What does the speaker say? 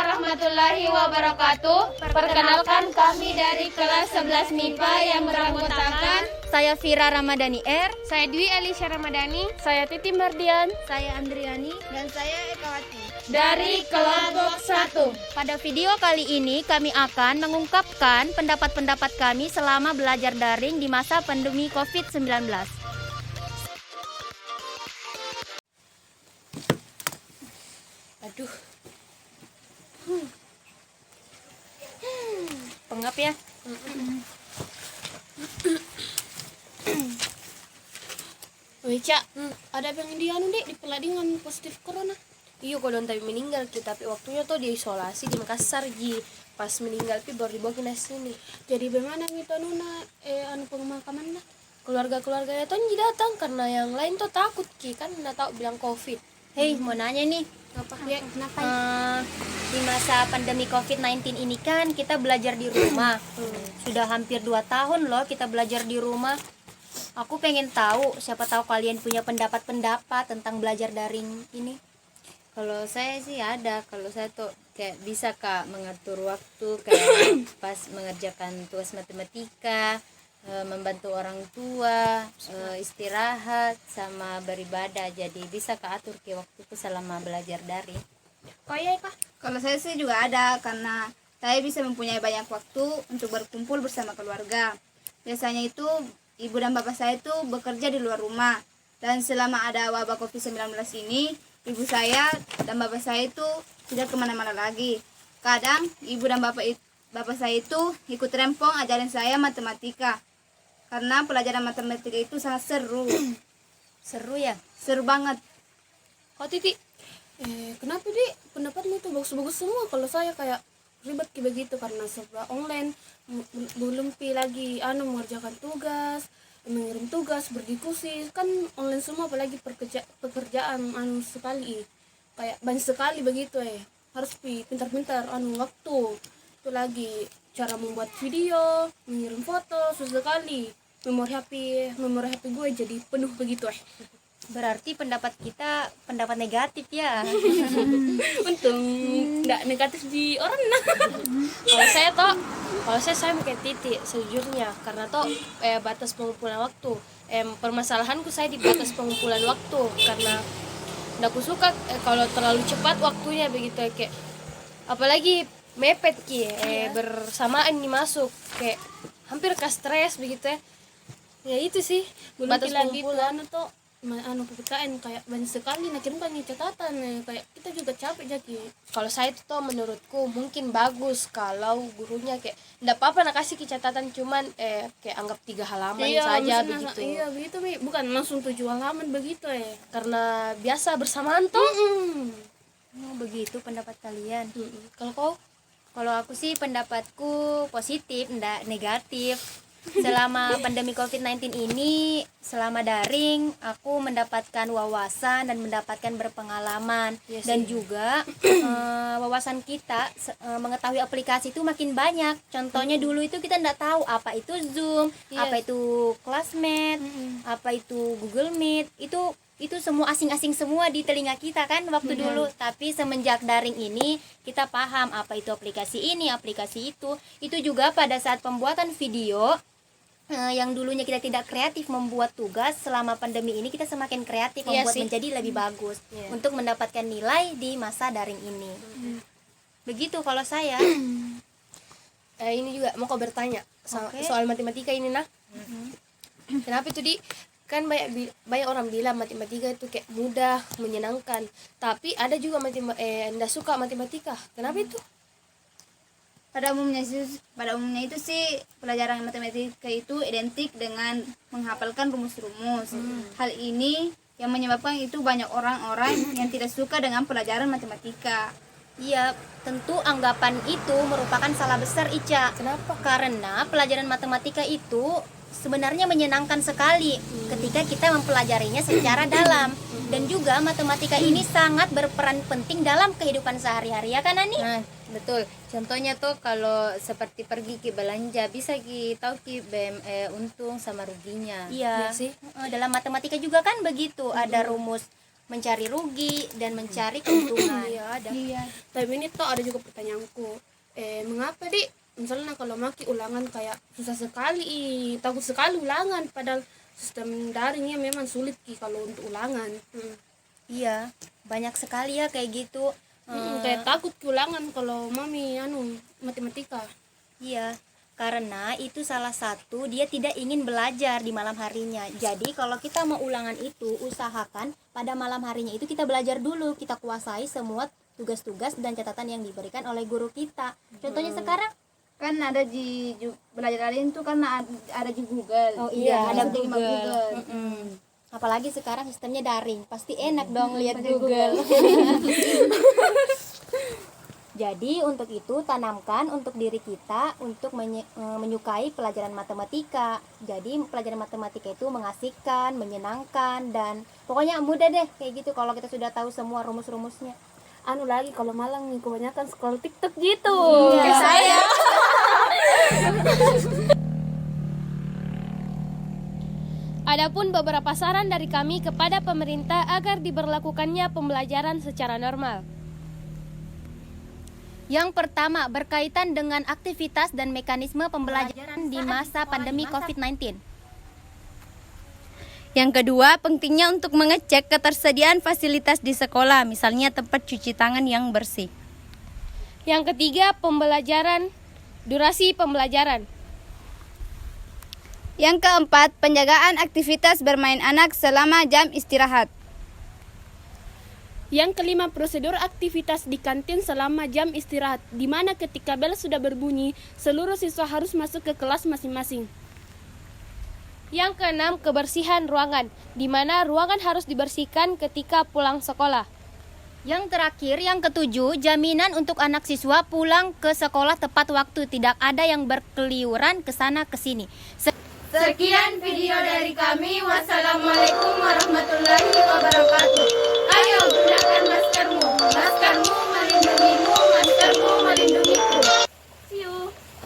warahmatullahi wabarakatuh. Perkenalkan kami dari kelas 11 MIPA yang beranggotakan Saya Vira Ramadhani R. saya Dwi Elisha Ramadhani, saya Titi Mardian Saya Andriani. Dan saya Ekawati. dari kelompok 1. Pada video kali ini kami akan mengungkapkan pendapat-pendapat kami selama belajar daring di masa pandemi COVID-19. Aduh, Pengap ya. woi Cak, ada yang dianu dek di peladingan positif corona. Iya, kalau tapi meninggal kita, tapi waktunya tuh dia isolasi di Makassar ji. Pas meninggal pi baru dibawa ke sini. Jadi bagaimana gitu nuna anu pemakaman dah? Keluarga-keluarganya tuh ji datang karena yang lain tuh takut ki kan nggak tahu bilang COVID. Hei, mau nanya nih. Apa? Ya, kenapa? Di masa pandemi COVID-19 ini kan kita belajar di rumah. Sudah hampir 2 tahun loh kita belajar di rumah. Aku pengen tahu, siapa tahu kalian punya pendapat-pendapat tentang belajar daring ini. Kalau saya sih ada, kalau saya tuh kayak bisa Kak mengatur waktu kayak pas mengerjakan tugas matematika, membantu orang tua, istirahat sama beribadah. Jadi bisa Kak atur ke waktuku selama belajar daring. Kok ya Kak? Kalau saya sih juga ada, karena saya bisa mempunyai banyak waktu untuk berkumpul bersama keluarga. Biasanya itu ibu dan bapak saya itu bekerja di luar rumah. Dan selama ada wabah COVID-19 ini, ibu saya dan bapak saya itu tidak kemana-mana lagi. Kadang ibu dan bapak saya itu ikut rempong ajarin saya matematika. Karena pelajaran matematika itu sangat seru. Seru ya? Seru banget. Kok Titi? Kenapa Dik? Pendapatmu itu bagus-bagus semua. Kalau saya kayak ribet kayak begitu karena serba online, belum lagi mengerjakan tugas, mengirim tugas, berdiskusi kan online semua, apalagi pekerjaan sekali kayak banyak sekali begitu harus pintar-pintar waktu itu lagi cara membuat video, mengirim foto, susah sekali memori HP gue jadi penuh begitu Berarti pendapat kita pendapat negatif ya. untung nggak negatif di orang Kalau saya kayak titik sejujurnya karena toh batas pengumpulan waktu. Permasalahanku saya di batas pengumpulan waktu karena aku suka kalau terlalu cepat waktunya begitu kayak apalagi mepet ki bersamaan nih masuk kayak hampir ke stres begitu ya itu sih belum batas lagi pengumpulan. tuh PPKN kayak banyak sekali kirim banyak catatan kayak kita juga capek jadi Kalau saya itu tuh menurutku mungkin bagus kalau gurunya kayak enggak apa-apa nak kasih catatan cuman kayak anggap 3 halaman saja maksudnya, begitu. iya begitu bukan langsung 7 halaman begitu Karena biasa bersamaan tuh. Oh, begitu pendapat kalian. Kalau kau Kalau aku sih pendapatku positif, enggak negatif. Selama pandemi COVID-19 ini, selama daring, aku mendapatkan wawasan dan mendapatkan berpengalaman. Iya Dan sih. juga wawasan kita mengetahui aplikasi itu makin banyak. Contohnya dulu itu kita enggak tahu apa itu Zoom, Yes. apa itu Classmate, apa itu Google Meet. Itu semua asing-asing semua di telinga kita kan waktu dulu. Tapi semenjak daring ini kita paham apa itu aplikasi ini, aplikasi itu. Itu juga pada saat pembuatan video yang dulunya kita tidak kreatif membuat tugas, selama pandemi ini kita semakin kreatif Iya membuat sih. menjadi lebih bagus Iya. untuk mendapatkan nilai di masa daring ini. Begitu kalau saya. ini juga mau kau bertanya Oke. soal matematika ini nah. Kenapa itu kan banyak orang bilang matematika itu kayak mudah, menyenangkan. Tapi ada juga enggak suka matematika. Kenapa itu? Pada umumnya itu sih pelajaran matematika itu identik dengan menghafalkan rumus-rumus. Hal ini yang menyebabkan itu banyak orang-orang yang tidak suka dengan pelajaran matematika. Iya, tentu anggapan itu merupakan salah besar, Ica. Kenapa? Karena pelajaran matematika itu sebenarnya menyenangkan sekali ketika kita mempelajarinya secara dalam. Dan juga matematika ini sangat berperan penting dalam kehidupan sehari-hari, ya kan Ani? Nah, betul. Contohnya tuh kalau seperti pergi ke belanja bisa tahu untung sama ruginya. Iya Iya sih. Dalam matematika juga kan begitu, ada rumus mencari rugi dan mencari keuntungan. Iya ada. Iya. Tapi ini tuh ada juga pertanyaanku. Mengapa di misalnya kalau maki ulangan kayak susah sekali, takut sekali ulangan, padahal sistem daringnya memang sulit kalau untuk ulangan. Iya, banyak sekali ya kayak gitu. Kayak takut ulangan kalau mami matematika. Iya, karena itu salah satu dia tidak ingin belajar di malam harinya. Jadi kalau kita mau ulangan itu, usahakan pada malam harinya itu kita belajar dulu, kita kuasai semua tugas-tugas dan catatan yang diberikan oleh guru kita. Contohnya sekarang, Kan ada di belajar lain tuh karena ada di Google. oh iya, ada Bisa terima Google. Apalagi sekarang sistemnya daring, pasti enak dong lihat Google. Jadi untuk itu tanamkan untuk diri kita untuk menyukai pelajaran matematika. Jadi pelajaran matematika itu mengasihkan, menyenangkan, dan pokoknya mudah deh kayak gitu kalau kita sudah tahu semua rumus-rumusnya. Lagi kalau malang nih kebanyakan scroll TikTok gitu. Kayak saya. Adapun beberapa saran dari kami kepada pemerintah agar diberlakukannya pembelajaran secara normal. Yang pertama, berkaitan dengan aktivitas dan mekanisme pembelajaran di masa pandemi COVID-19. Yang kedua, pentingnya untuk mengecek ketersediaan fasilitas di sekolah, misalnya tempat cuci tangan yang bersih. Yang ketiga, durasi pembelajaran. Yang keempat, penjagaan aktivitas bermain anak selama jam istirahat. Yang kelima, prosedur aktivitas di kantin selama jam istirahat, di mana ketika bel sudah berbunyi, seluruh siswa harus masuk ke kelas masing-masing. Yang keenam, kebersihan ruangan, di mana ruangan harus dibersihkan ketika pulang sekolah. Yang terakhir, yang ketujuh, jaminan untuk anak siswa pulang ke sekolah tepat waktu, tidak ada yang berkeliuran ke sana ke sini. Sekian video dari kami. Wassalamualaikum warahmatullahi